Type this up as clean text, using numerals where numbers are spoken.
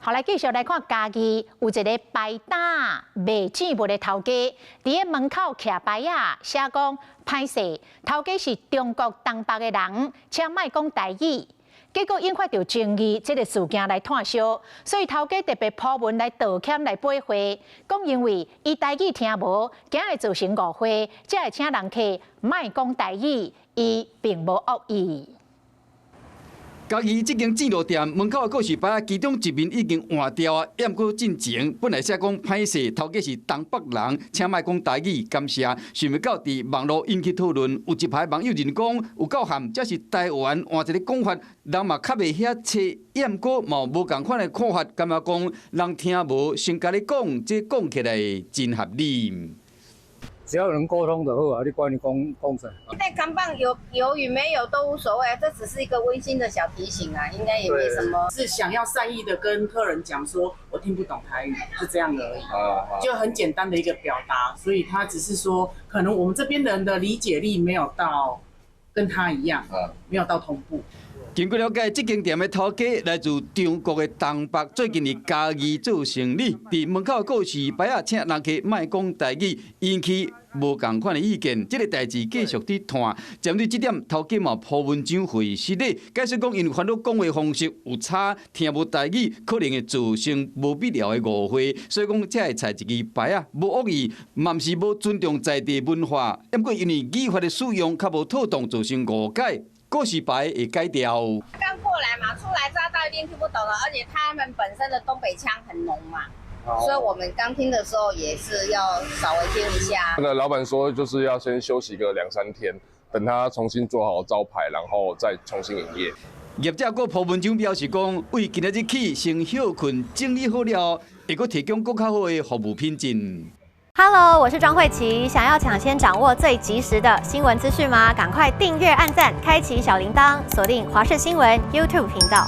好，来继续来看家己有一个牌打卖钱物的头家，伫个门口徛牌啊，写讲歹势，头家是中国东北的人，请莫讲台语。结果引发到争议，这个事件来探烧，所以头家特别铺文来道歉来赔悔，讲因为伊台语听无，惊会造成误会，才会请人客莫讲台语，伊并无恶意。嘉义这间煎烙店门口的告示牌，其中一面已经换掉啊，也毋过进前本来写讲歹势，头家是东北人，请莫讲台语，感谢。想袂到伫网络引起讨论，有一排网友认讲有够含，这是台湾换一个讲法，人嘛较袂晓切，也毋过嘛无共款的看法，感觉讲人听无，先甲你讲，这讲起来真合理。只要能沟通的好啊，你管你讲啥？现在看棒有与没有都无所谓，这只是一个温馨的小提醒啊，应该也没什么。是想要善意的跟客人讲说，我听不懂台语，是这样的而已，就很简单的一个表达。所以他只是说，可能我们这边的人的理解力没有到跟他一样，没有到同步。经过了解，这间店的头家来自中国的东北，最近伫嘉义做生意，伫门口告示牌啊，请人客莫讲台语，引起无共款的意见。这个代志继续伫谈，针对这点，头家嘛铺文章回实例，解释讲因为烦恼讲话方式有差，听无台语，可能会造成无必要的误会，所以讲才会采一支牌啊，无恶意，嘛毋是无尊重在地文化，也不过因为语法的使用较无妥当，造成误解。告示牌会改掉。刚过来嘛，初来乍到一定听不懂了，而且他们本身的东北腔很浓嘛，所以我们刚听的时候也是要稍微听一下。那个老板说，就是要先休息个2-3天，等他重新做好招牌，然后再重新营业。业者阁铺文章表示讲，为今日起先休困，整理好了，会阁提供更较好的服务品质。Hello， 我是庄慧琪。想要抢先掌握最及时的新闻资讯吗？赶快订阅、按赞、开启小铃铛，锁定华视新闻 YouTube 频道。